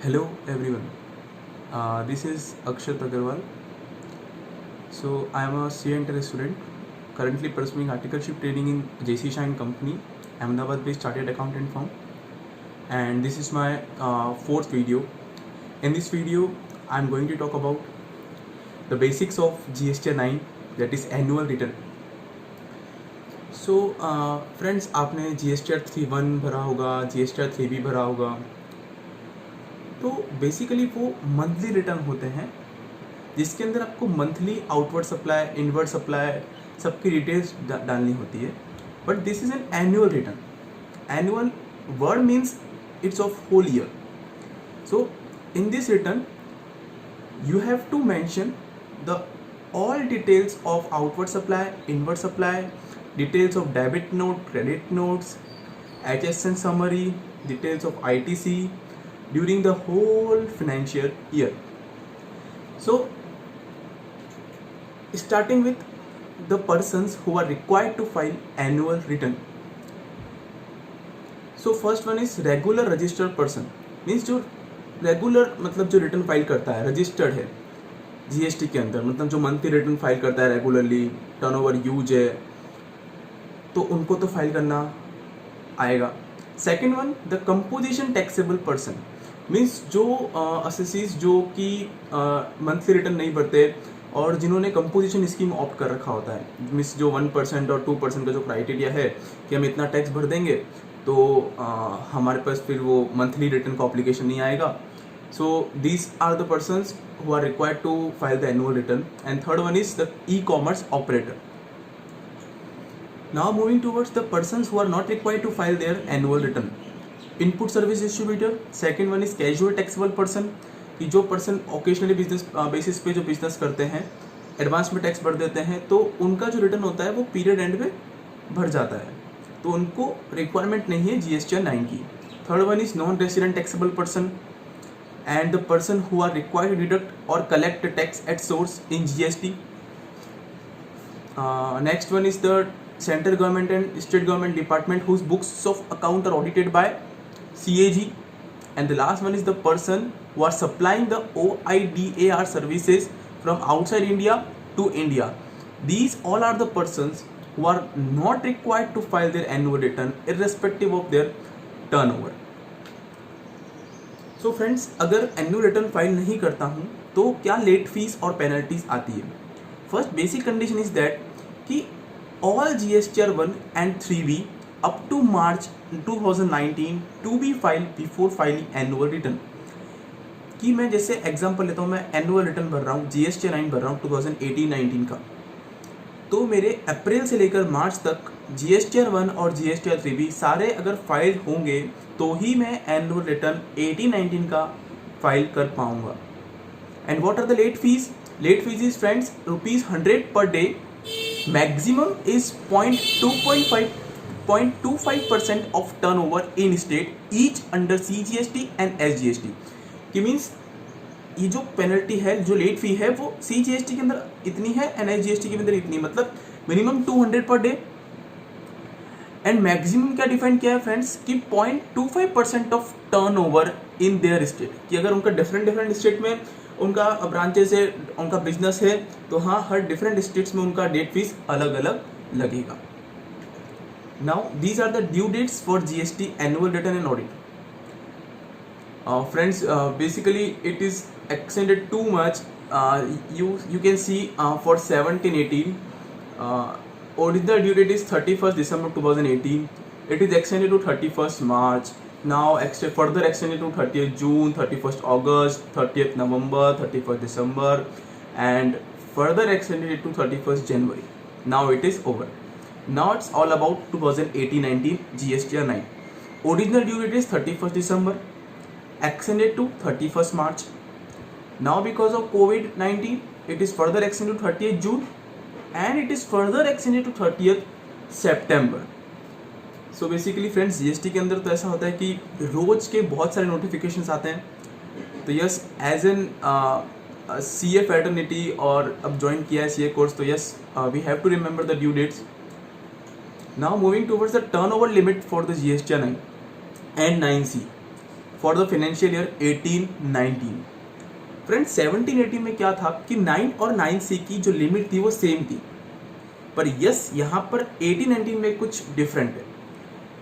Hello everyone. This is Akshat Agarwal. So I am a CA student currently pursuing articleship training in JC Shine Company, Ahmedabad-based chartered accountant firm. And this is my fourth video. In this video, I am going to talk about the basics of GSTR 9, that is annual return. So friends, आपने GSTR 3.1 भरा होगा, GSTR 3 भी भरा होगा. तो basically वो monthly return होते हैं जिसके अंदर आपको monthly outward supply, inward supply, सबकी डिटेल्स डालनी होती है. But this is an annual return. Annual word means it's of whole year. So in this return you have to mention the all details of outward supply, inward supply, details of debit note, credit notes, HSN summary, details of ITC during the whole financial year. So starting with the persons who are required to file annual return. So first one is regular registered person, means जो regular मतलब जो return file करता है, registered है GST के अंदर, मतलब जो मंथली रिटर्न फाइल करता है रेगुलरली, टर्नओवर यूज है, तो उनको तो फाइल करना आएगा. Second one, the composition taxable person, means जो असेसीज जो कि मंथली रिटर्न नहीं भरते और जिन्होंने कंपोजिशन स्कीम ऑप्ट कर रखा होता है, मीन्स जो 1% और 2% का जो क्राइटेरिया है कि हम इतना टैक्स भर देंगे तो हमारे पास फिर वो मंथली रिटर्न का ऑब्लिगेशन नहीं आएगा. So these are the persons who are required to file the annual return. And third one is the e commerce operator. Now moving towards the persons who are not required to file their annual return. Input service distributor. Second one is casual taxable person, कि जो person occasionally business basis पे जो business करते हैं, advance में tax भर देते हैं, तो उनका जो रिटर्न होता है वो पीरियड एंड में भर जाता है, तो उनको रिक्वायरमेंट नहीं है जीएसटी 9 की. Third one is non resident taxable person and the person who are required to deduct और collect tax at source in GST. Next one is the central government and state government department whose books of account are audited by CAG. And the last one is the person who are supplying the OIDAR services from outside India to India. These all are the persons who are not required to file their annual return irrespective of their turnover. So friends, अगर annual return file नहीं करता हूँ तो क्या late fees और penalties आती है. First basic condition is that कि all GSTR 1 and 3B up to March 2019 to be filed before filing annual return. कि मैं जैसे एग्जांपल लेता हूँ, मैं एनुअल रिटर्न भर रहा हूँ, GSTR 9 भर रहा हूँ 2018-19 का, तो मेरे अप्रैल से लेकर मार्च तक GSTR 1 और GSTR 3 भी सारे अगर फाइल होंगे तो ही मैं एनुअल रिटर्न 18-19 का फाइल कर पाऊँगा. And what are the late fees? Late fees is friends ₹100 per day. Maximum is 0.25% of turnover in state, each under CGST and SGST. कि मीन्स ये जो पेनल्टी है, जो लेट फी है, वो CGST के अंदर इतनी है एंड SGST के अंदर इतनी, मतलब minimum 200 per day. And maximum क्या डिफाइन किया है फ्रेंड्स कि 0.25% of turnover in their state, कि अगर उनका डिफरेंट स्टेट में उनका ब्रांचेस है, उनका बिजनेस है, तो हाँ हर डिफरेंट स्टेट्स में उनका डेट फीस अलग अलग लगेगा. Now these are the due dates for GST annual return and audit. Friends, basically it is extended too much. You can see for 17-18 original due date is 31st December 2018. It is extended to 31st March. Now further extended to 30th June, 31st August, 30th November, 31st December, and further extended to 31st January. Now it is over. Now it's all about 2018-19 GSTR 9. Original due date is 31st December, extended to 31st March. Now because of COVID-19, it is further extended to 30th June and it is further extended to 30th September. So basically friends, GST के अंदर तो ऐसा होता है कि रोज के बहुत सारे नोटिफिकेशंस आते हैं. तो yes, as an CA fraternity और अब ज्वाइन किया है CA कोर्स, तो yes we have to remember the due dates. Now moving towards the turnover limit for the GSTR 9 and 9C. For the financial year 18-19। Friends 17-18 में क्या था कि 9 और 9C की जो लिमिट थी वो सेम थी, पर यस यहाँ पर 18-19 में कुछ डिफरेंट है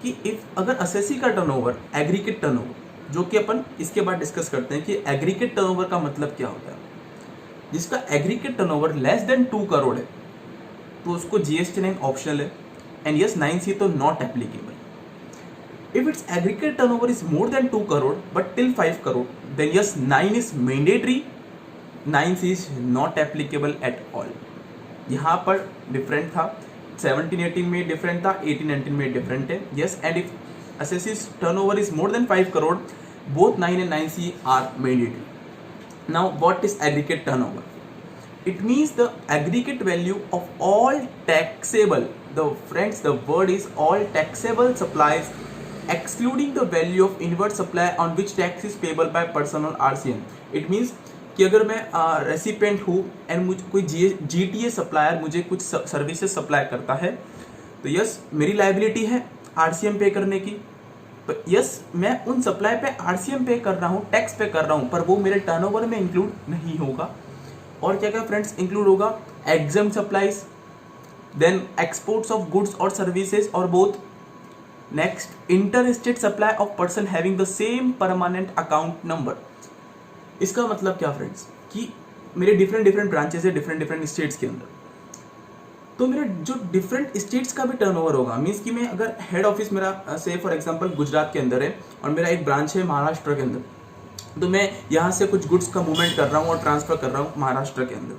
कि इफ अगर असेसी का टर्नओवर एग्रीगेट टर्नओवर, जो कि अपन इसके बाद डिस्कस करते हैं कि एग्रीगेट टर्नओवर का मतलब क्या होता है, जिसका aggregate turnover less than 2 crore है तो उसको GST 9 ऑप्शनल है, एंड यस 9C तो not applicable. If its aggregate turnover is more than 2 crore but till 5 crore, then yes 9 is mandatory, 9C is not applicable at all. यहाँ पर different था, 17-18 में different था, 18-19 में डिफरेंट है। Yes, and if assessee's turnover is more than 5 crore, both 9 and 9C are mandatory. Now what is aggregate turnover? It means the aggregate value of all taxable, the friends the word is all taxable supplies excluding the value of inward supply on which tax is payable by person on RCM. It means कि अगर मैं recipient हूँ and मुझे कोई GTA supplier मुझे कुछ services supply करता है तो यस मेरी लाइबिलिटी है RCM पे करने की, तो यस मैं उन सप्लाई पे RCM पे कर रहा हूँ, टैक्स पे कर रहा हूँ, पर वो मेरे टर्नओवर में इंक्लूड नहीं होगा। और क्या क्या फ्रेंड्स इंक्लूड होगा? Exempt supplies, then exports of goods और सर्विसेज और both, next inter state supply of person having the same permanent account number. इसका मतलब क्या फ्रेंड्स कि मेरे डिफरेंट ब्रांचेस है डिफरेंट स्टेट्स के अंदर, तो मेरे जो डिफरेंट स्टेट्स का भी टर्नओवर होगा। मीन्स कि मैं अगर हेड ऑफिस मेरा से फॉर एग्जांपल गुजरात के अंदर है और मेरा एक ब्रांच है महाराष्ट्र के अंदर, तो मैं यहाँ से कुछ गुड्स का मूवमेंट कर रहा हूँ और ट्रांसफर कर रहा हूँ महाराष्ट्र के अंदर,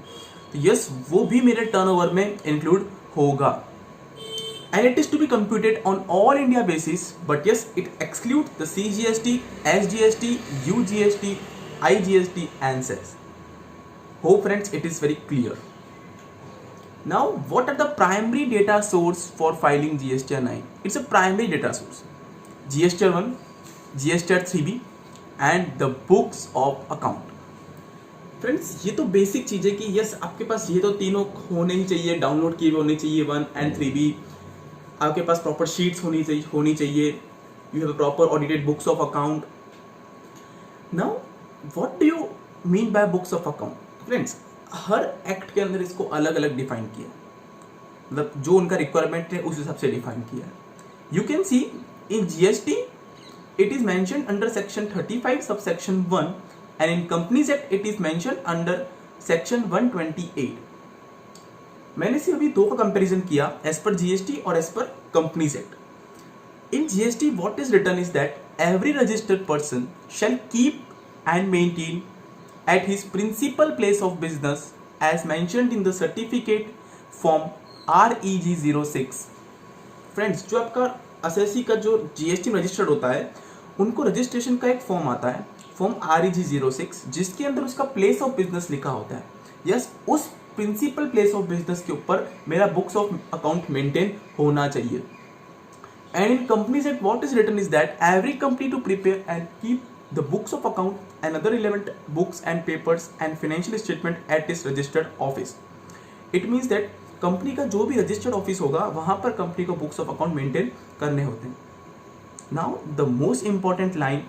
तो यस वो भी मेरे टर्नओवर में इंक्लूड होगा। And it is to be computed on all India basis, but yes, it excludes the CGST, SGST, UGST, IGST and cess. Hope friends it is very clear. Now, what are the primary data source for filing GSTR 9? It's a primary data source. GSTR 1, GSTR 3B and the books of account. Friends ये तो basic चीज़ है कि yes आपके पास ये तो तीनों होने ही चाहिए, डाउनलोड किए हुए होने चाहिए 1 and 3B, आपके पास प्रॉपर शीट्स होनी चाहिए, you have proper audited books of account. Now what do you mean by books of account? Friends her act के अंदर इसको अलग अलग डिफाइन किया, मतलब जो उनका रिक्वायरमेंट है उस हिसाब से डिफाइन किया। You can see in GST it is mentioned under section 35 subsection 1 and in Companies Act it is mentioned under section 128. मैंने सिर्फ अभी दो का कंपैरिजन किया एज पर GST और as per companies act. In GST what is written is that every registered person shall keep and maintain at his principal place of business as mentioned in the certificate form REG 06। Friends जो आपका assessee का जो GST में registered होता है उनको registration का एक फॉर्म आता है, फॉर्म REG 06, जिसके अंदर उसका प्लेस ऑफ बिजनेस लिखा होता है। यस उस प्रिंसिपल प्लेस ऑफ बिजनेस के ऊपर मेरा बुक्स ऑफ अकाउंट मेंटेन होना चाहिए। And in companies act what is written is that every company to prepare and keep the books of account and other relevant books and papers and financial statement at its registered office. It means that company का जो भी registered office होगा वहां पर company को books of account maintain करने होते हैं। Now the most important line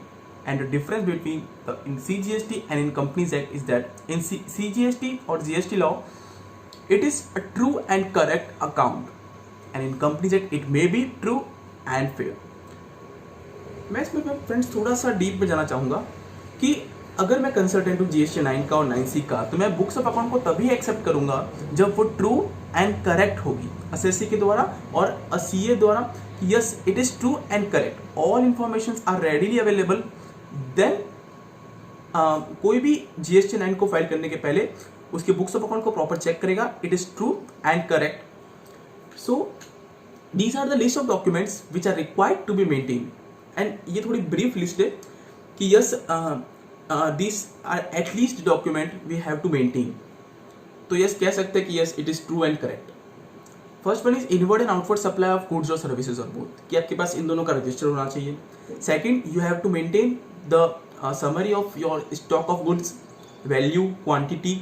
and the difference between in CGST and in Companies Act is that in CGST or GST law it is a true and correct account and in Companies Act it may be true and fair। मैं इसमें friends थोड़ा सा deep में जाना चाहूँगा कि अगर मैं कंसल्टेंट हूँ GST 9 का और 9C का, तो मैं बुक्स ऑफ अकाउंट को तभी एक्सेप्ट करूँगा जब वो ट्रू एंड करेक्ट होगी असेसी के द्वारा और CA द्वारा। Yes it is true and correct, all information are readily available, then कोई भी GST 9 को फाइल करने के पहले उसके बुक्स ऑफ अकाउंट को प्रॉपर चेक करेगा, it is true and correct. So these are the list of documents which are required to be maintain. And ये थोड़ी ब्रीफ लिस्ट है कि yes this are at least document we have to maintain. तो yes कह सकते हैं कि yes it is true and correct. First one is inward and outward supply of goods और सर्विसेज और बोथ, कि आपके पास इन दोनों का रजिस्टर होना चाहिए। Second, you have to maintain the summary of your stock of goods, value, quantity.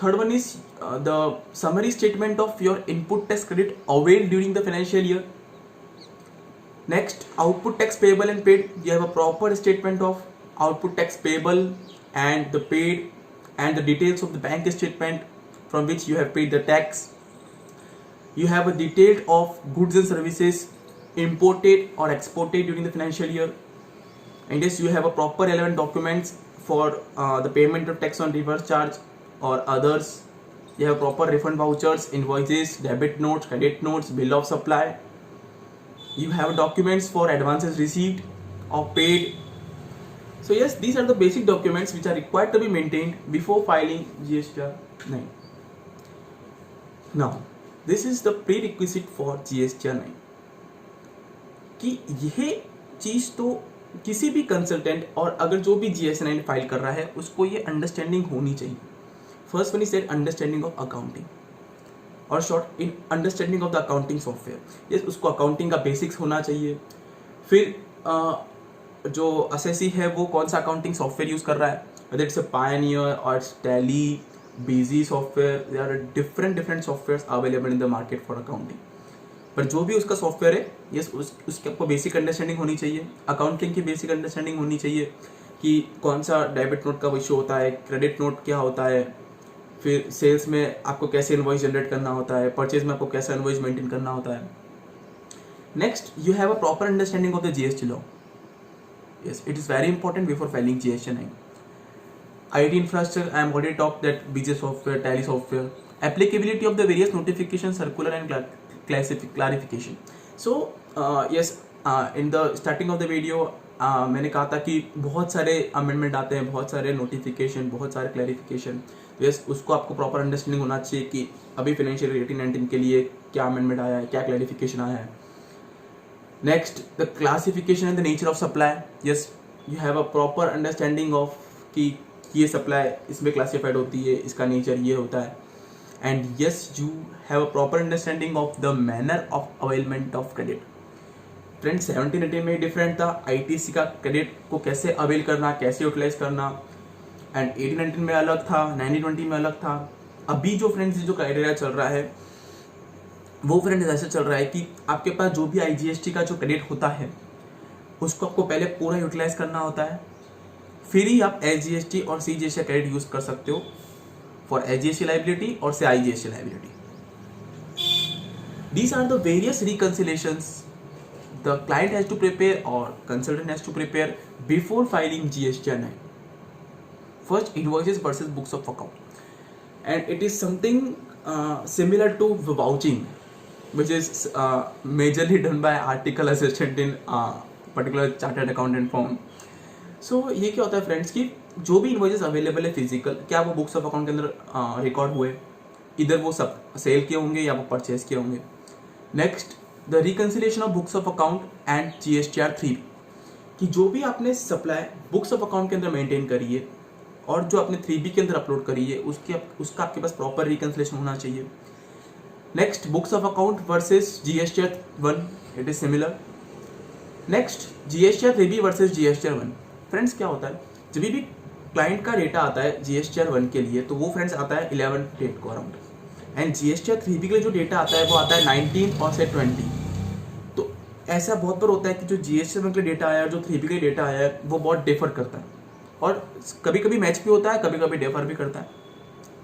Third one is the summary statement of your input tax credit availed during the financial year. Next, output tax payable and paid. You have a proper statement of output tax payable and the paid, and the details of the bank statement from which you have paid the tax. You have a detail of goods and services imported or exported during the financial year. And yes, you have a proper relevant documents for the payment of tax on reverse charge or others. You have proper refund vouchers, invoices, debit notes, credit notes, bill of supply. You have documents for advances received or paid. So yes, these are the basic documents which are required to be maintained before filing GSTR 9. Now, this is the prerequisite for GSTR 9 कि यह चीज़ तो किसी भी consultant और अगर जो भी GSTR 9 file कर रहा है उसको ये अंडरस्टैंडिंग होनी चाहिए. First one is that understanding of accounting और short in understanding of the accounting software. Yes, उसको अकाउंटिंग का बेसिक्स होना चाहिए. फिर जो असेसी है वो कौन सा अकाउंटिंग सॉफ्टवेयर यूज़ कर रहा है, वेदर इट्स अ पायनियर और Tally, Busy software. There are different softwares available in the market for accounting. पर जो भी उसका सॉफ्टवेयर है, यस, उसकी आपको बेसिक अंडरस्टैंडिंग होनी चाहिए. अकाउंटिंग की बेसिक अंडरस्टैंडिंग होनी चाहिए कि कौन सा डेबिट नोट का इशू होता है, क्रेडिट नोट क्या होता है, फिर सेल्स में आपको कैसे इनवॉइस जनरेट करना होता है, परचेज में आपको कैसा इनवॉइस मेंटेन करना होता है. Next, you have a proper understanding of the GST law. Yes, it is very important before filing GSTR 9. IT infrastructure, I am already talked that BJ software, Tally software, applicability of the various notification, circular and clarification. So yes, in the starting of the video मैंने कहा था कि बहुत सारे amendment आते हैं, बहुत सारे नोटिफिकेशन, बहुत सारे क्लैरिफिकेशन. तो यस, उसको आपको प्रॉपर अंडरस्टैंडिंग होना चाहिए कि अभी फाइनेंशियल 18-19 के लिए क्या अमेंडमेंट आया है, क्या क्लैरिफिकेशन आया है. Next, the classification and the nature of supply. Yes, you have a proper understanding of कि ये सप्लाई इसमें क्लासिफाइड होती है, इसका नेचर ये होता है. And yes, you have a proper understanding of the manner of availment of credit. Friends, 17-18 में डिफरेंट था. ITC का क्रेडिट को कैसे अवेल करना, कैसे यूटिलाइज करना, एंड 18-19 में अलग था, 19-20 में अलग था. अभी जो फ्रेंड्स जो क्राइटेरिया चल रहा है वो फ्रेंड्स ऐसे चल रहा है कि आपके पास जो भी IGST का जो क्रेडिट होता है उसको आपको पहले पूरा यूटिलाइज करना होता है, फिर ही आप SGST और CGST क्रेडिट यूज कर सकते हो फॉर SGST लाइबिलिटी और से IGST liability. These are the various reconciliations the client has to prepare or consultant has to prepare before filing GSTR 9. First, invoices versus books of account, and it is something similar to vouching, which is majorly done by article assistant in particular chartered accountant firm. So ये क्या होता है friends कि जो भी invoices available है physical, क्या वो बुक्स ऑफ अकाउंट के अंदर रिकॉर्ड हुए, इधर वो सब सेल किए होंगे या वो परचेज किए होंगे. Next, the reconciliation of books of account and GSTR 3 कि जो भी आपने सप्लाई बुक्स ऑफ अकाउंट के अंदर मेंटेन करी है और जो आपने 3B के अंदर अपलोड करी है उसका आपके पास प्रॉपर रिकन्सिलेशन होना चाहिए. Next, books of account versus GSTR 1, it is similar. Next, GSTR 3B versus GSTR 1. Friends, क्या होता है जब भी क्लाइंट का डेटा आता है GSTR 1 के लिए तो वो फ्रेंड्स आता है 11 डेट को अराउंड, एंड GSTR 3B के लिए जो डेटा आता है वो आता है 19 और से 20. तो ऐसा बहुत बार होता है कि जो GSTR 1 के लिए डेटा आया है और जो 3B के लिए डेटा आया है वो बहुत डिफर करता है और कभी कभी मैच भी होता है, कभी कभी डिफर भी करता है.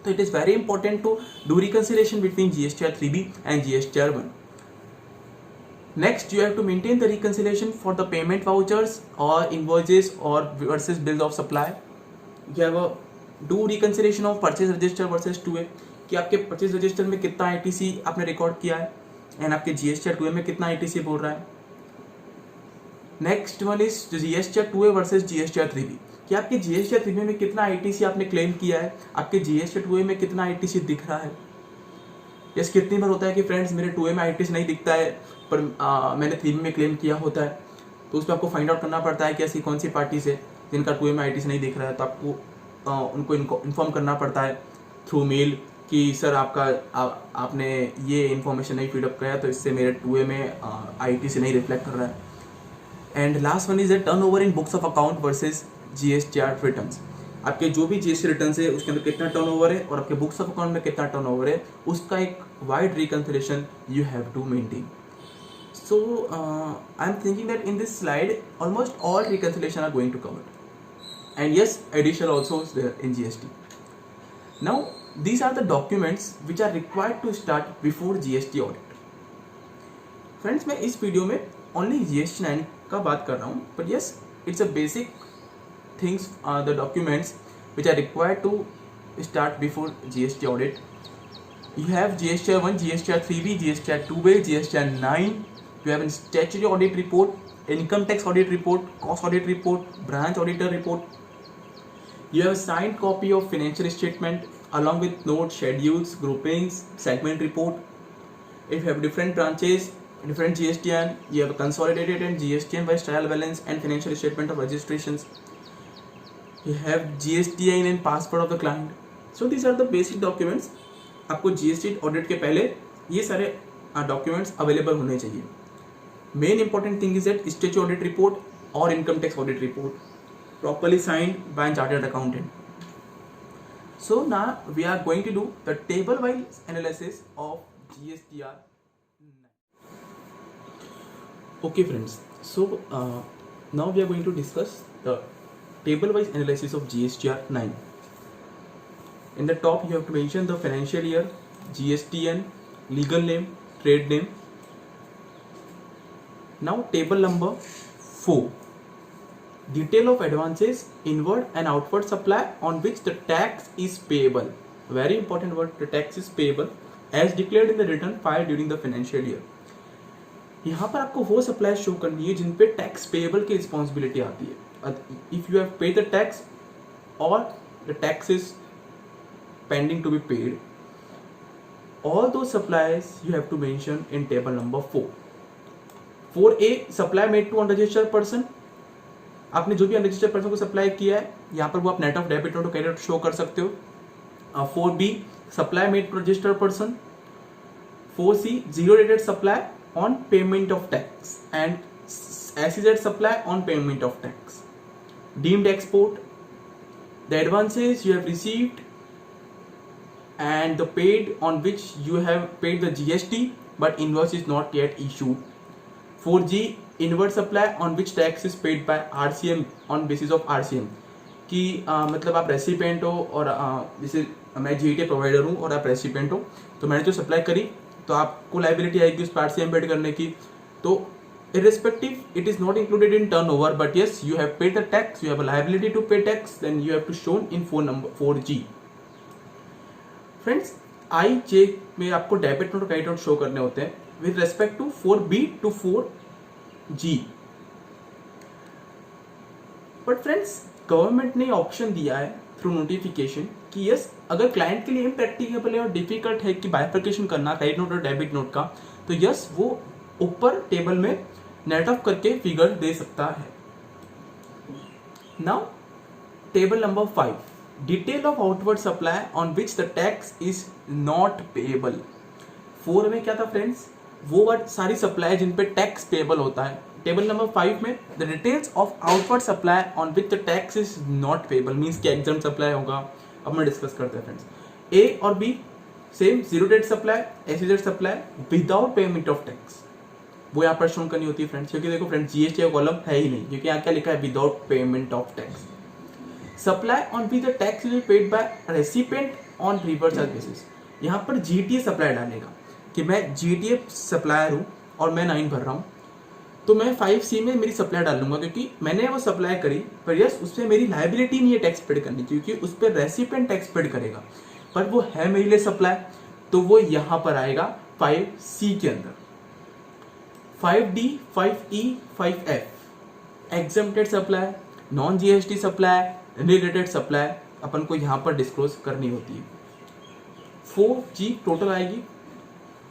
तो it is very important to do reconciliation between GSTR 3B and GSTR 1. Next, you have to maintain the reconciliation for the payment vouchers or invoices or versus bills of supply. You have a do reconciliation of purchase register versus 2A कि आपके purchase register में कितना ITC आपने record किया है and आपके GSTR 2A में कितना ITC बोल रहा है. Next one is GSTR 2A versus GSTR 3B कि आपके GSTR 3B में कितना ITC आपने क्लेम किया है, आपके GSTR 2A में कितना ITC दिख रहा है. यस, कितनी बार होता है कि फ्रेंड्स मेरे 2A में ITC नहीं दिखता है पर मैंने 3B में क्लेम किया होता है, तो उसमें आपको फाइंड आउट करना पड़ता है कि ऐसी कौन सी पार्टी से जिनका 2A में ITC नहीं दिख रहा है. तो आपको उनको इन्फॉर्म करना पड़ता है थ्रू मेल कि सर आपने ये इन्फॉर्मेशन नहीं फीडअप किया तो इससे मेरे 2A में ITC नहीं रिफ्लेक्ट कर रहा है. And last one is the turn over in books of account versus GSTR returns. आपके जो भी GST रिटर्न है उसके अंदर कितना टर्न ओवर है और आपके बुक्स ऑफ अकाउंट में कितना टर्न ओवर है, उसका एक wide reconciliation you have to maintain. So I'm thinking that in this slide almost all reconciliation are going to cover, and yes, additional also is there in GST. Now these are the documents which are required to start before GST audit. Friends, मैं इस video में only GST 9 का बात कर रहा हूँ, but yes, it's a basic things are the documents which are required to start before GST audit. You have GSTR 1, GSTR 3B, GSTR 2A, GSTR 9. You have a statutory audit report, income tax audit report, cost audit report, branch auditor report. You have a signed copy of financial statement along with notes, schedules, groupings, segment report. If you have different branches, different GSTN, you have a consolidated and GSTN by trial balance and financial statement of registrations. You have GSTN and passport of the client. So these are the basic documents. आपको GST audit के पहले ये सारे documents available होने चाहिए. Main important thing is that statutory audit report और income tax audit report properly signed by chartered accountant. So now we are going to do the table wise analysis of GSTR 9. Okay friends, so now we are going to discuss the table wise analysis of GSTR 9. In the top you have to mention the financial year, GSTN, legal name, trade name. Now table number 4, detail of advances, inward and outward supply on which the tax is payable. Very important word, the tax is payable as declared in the return filed during the financial year. यहाँ पर आपको वो supply show करनी है जिन पे tax payable की responsibility आती है. If you have paid the tax और the tax is pending to be paid, all those supplies you have to mention in table number 4. 4A, supply made to unregistered person. आपने जो भी unregistered person को supply किया है यहाँ पर वो आप net of debit note credit show कर सकते हो. 4B, supply made to registered person. 4C, zero rated supply on payment of tax, and SEZ supply on payment of tax. Deemed export, the advances you have received and the paid on which you have paid the GST but invoice is not yet issued. 4G, inward supply on which tax is paid by RCM on basis of RCM. कि मतलब आप recipient हो और जैसे मैं GT provider हूँ और आप रेसिपेंट हो, तो मैंने जो सप्लाई करी तो आपको लाइबिलिटी आएगी उस पार्ट से पेड करने की. तो irrespective it is not included in turnover, but yes, you have paid the tax, you have a liability to pay tax, then you have to shown in 4G. Friends, IJ में आपको debit note credit note show करने होते हैं with respect to 4B to 4G. But friends, government ने option दिया है through notification कि yes, अगर क्लाइंट के लिए इम्प्रैक्टिकेबल है और डिफिकल्ट है कि बाइफर्केशन करना क्रेडिट नोट और डेबिट नोट का, तो यस वो ऊपर टेबल में नेट ऑफ करके फिगर दे सकता है. Now table number 5, detail of outward supply on which the tax is not payable. 4 में क्या था फ्रेंड्स, वो सारी सप्लाई जिन पे टैक्स पेएबल होता है. टेबल नंबर 5 में the details of outward supply on which the tax is not payable means कि एग्जाम सप्लाई होगा. अब मैं डिस्कस करते हैं फ्रेंड्स. ए और B same, zero rated supply, SEZ supply without payment of tax, वो यहाँ पर शो करनी होती है फ्रेंड्स. क्योंकि देखो फ्रेंड्स, जीएसटी का कॉलम है ही नहीं, क्योंकि यहाँ क्या लिखा है, without payment of tax. Supply on which the tax will be paid by recipient on reverse charge basis. यहाँ पर जीटीए सप्लाई डालेगा कि मैं जीटीए सप्लायर हूँ और मैं 9 भर रहा हूँ, तो मैं 5C में मेरी सप्लाई डाल लूंगा क्योंकि मैंने वो सप्लाई करी, पर यस उस पर मेरी लाइबिलिटी नहीं है टैक्स पेड करनी, क्योंकि उस पर रेसिपिएंट टैक्स पेड करेगा, पर वो है मेरे लिए सप्लाई, तो वो यहाँ पर आएगा 5C के अंदर. 5D, 5E, 5F exempted supply, non GST supply, related supply अपन को यहाँ पर डिस्क्लोज करनी होती है. 4G टोटल आएगी,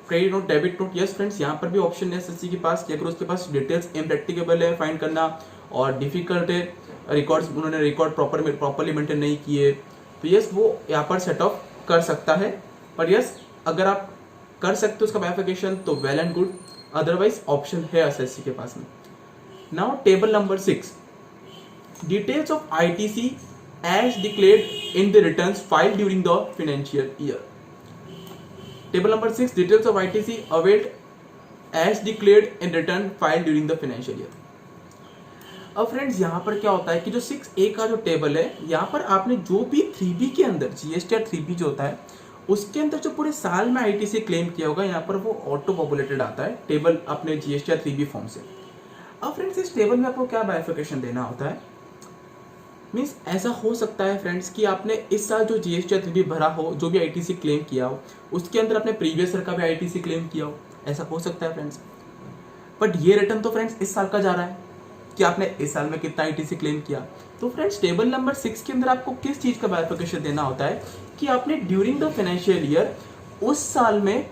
credit note, debit note. Yes friends, यहाँ पर भी ऑप्शन है एसएससी के पास कि अगर उसके पास डिटेल्स इम्प्रैक्टिकेबल है फाइंड करना और डिफिकल्ट है, रिकॉर्ड्स उन्होंने रिकॉर्ड प्रॉपरली मेंटेन नहीं किए, तो यस वो यहाँ पर सेट ऑफ कर सकता है. पर यस अगर आप कर सकते हो उसका बाइफिकेशन तो well and good, otherwise option है एसएससी के पास में. Now table number 6, details of ITC as declared in the returns filed during the financial year. Table number 6, details of ITC await as declared in return file during the financial year. अब friends यहाँ पर क्या होता है कि जो 6A का जो टेबल है, यहाँ पर आपने जो भी 3B के अंदर GSTR 3B जो होता है उसके अंदर जो पूरे साल में ITC क्लेम किया होगा, यहाँ पर वो ऑटो पॉपुलेटेड आता है टेबल अपने GSTR 3B फॉर्म से। अब फ्रेंड्स इस टेबल में आपको क्या बाइफिकेशन देना होता है, मीन्स ऐसा हो सकता है फ्रेंड्स कि आपने इस साल जो GSTR 3B भरा हो, जो भी ITC क्लेम किया हो, उसके अंदर आपने प्रीवियस ईयर का भी ITC क्लेम किया हो, ऐसा हो सकता है फ्रेंड्स। बट ये रिटर्न तो फ्रेंड्स इस साल का जा रहा है कि आपने इस साल में कितना ITC क्लेम किया। तो फ्रेंड्स टेबल नंबर 6 के अंदर आपको किस चीज का बाइफिकेशन देना होता है कि आपने ड्यूरिंग द फाइनेंशियल ईयर उस साल में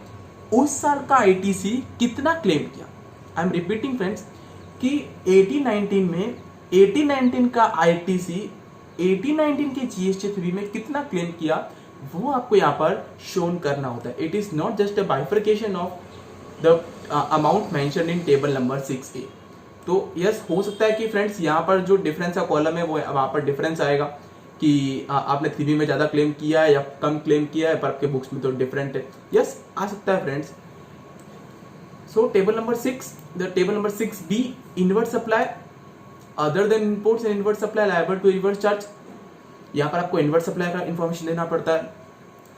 उस साल का ITC कितना क्लेम किया। आई एम रिपीटिंग फ्रेंड्स कि 18-19 में 18-19 का ITC 18-19 के GST 3 में कितना क्लेम किया, वो आपको यहाँ पर शोन करना होता है। It is not just a बाइफिकेशन of the amount mentioned in table number 6A। तो यस, हो सकता है कि फ्रेंड्स यहाँ पर जो डिफरेंस का कॉलम है वो वहाँ पर डिफरेंस आएगा कि आपने 3B में ज़्यादा क्लेम किया है या कम क्लेम किया है, पर आपके बुक्स में तो डिफरेंट है। यस, आ सकता है friends. So table number 6, the table number 6B, inward supply other than inputs and inward supply liable to reverse charge. यहाँ पर आपको इनवर्ट सप्लाई का इन्फॉर्मेशन देना पड़ता है।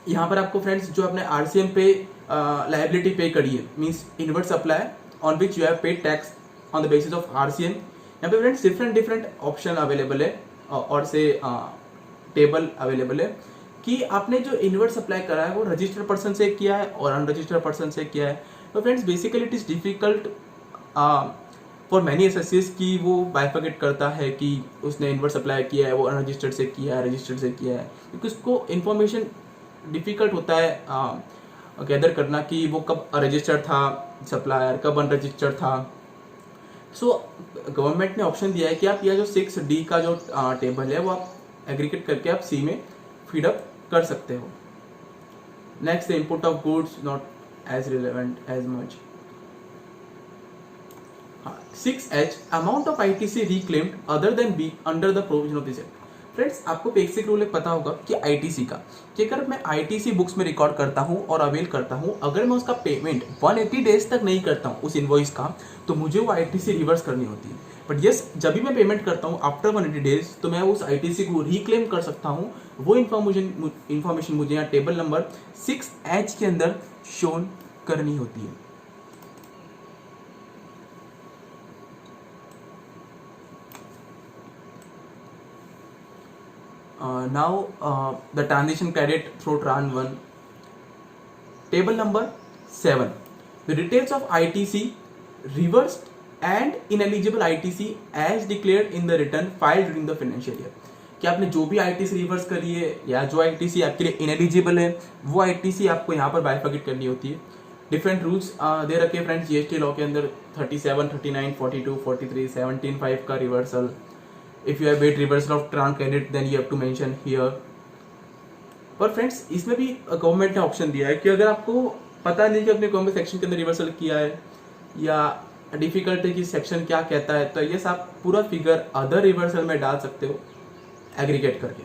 यहाँ पर आपको फ्रेंड्स जो आपने RCM पे लाइबिलिटी पे करी है, means inward supply on which you have paid tax on the basis of RCM। यहाँ पे फ्रेंड्स डिफरेंट ऑप्शन अवेलेबल है और से टेबल अवेलेबल है कि आपने जो इनवर्ट सप्लाई करा है वो रजिस्टर्ड पर्सन से किया है और अनरजिस्टर्ड पर्सन से किया है। तो friends basically it is difficult for many assessees की वो बाइफिकेट करता है कि उसने इनवर्ट सप्लाई किया है, वो अनरजिस्टर्ड से किया है, रजिस्टर्ड से किया है, क्योंकि उसको इन्फॉर्मेशन डिफिकल्ट होता है गैदर करना कि वो कब रजिस्टर्ड था सप्लायर, कब अनरजिस्टर्ड था। सो गवर्नमेंट ने ऑप्शन दिया है कि आप यह जो 6D का जो टेबल है वो आप एग्रीगेट करके आप C में फीडअप कर सकते हो। Next, the input of goods not as relevant as much. 6H, amount of ITC reclaimed other than B under the provision of this act. Friends आपको बेसिक रूल एक पता होगा कि ITC का, कि अगर मैं ITC बुक्स में रिकॉर्ड करता हूँ और अवेल करता हूँ, अगर मैं उसका पेमेंट 180 डेज तक नहीं करता हूँ उस इनवॉइस का, तो मुझे वो ITC रिवर्स करनी होती है। बट यस, जब भी मैं पेमेंट करता हूँ आफ्टर 180 डेज, तो मैं उस ITC को रिक्लेम कर सकता हूँ। वो इन्फॉर्मेशन मुझे यहाँ टेबल नंबर 6H के अंदर शोन करनी होती है। Now the transition credit through Tran 1. Table number 7. The details of ITC reversed and ineligible ITC as declared in the return filed during the financial year. कि आपने जो भी ITC रिवर्स करी है या जो ITC आपके लिए इनएलिजिबल है, वो ITC आपको यहाँ पर बाइफिकेट करनी होती है। डिफरेंट रूल्स दे रखे फ्रेंड्स GST लॉ के अंदर, 37, 39, 42, 43, 17(5) का reversal. If you have made reversal of Tran credit, then you have to mention here. पर फ्रेंड्स इसमें भी गवर्नमेंट ने ऑप्शन दिया है कि अगर आपको पता नहीं कि अपने कौन से सेक्शन के अंदर रिवर्सल किया है या डिफिकल्ट है कि सेक्शन क्या कहता है, तो ये आप पूरा फिगर अदर रिवर्सल में डाल सकते हो एग्रीगेट करके।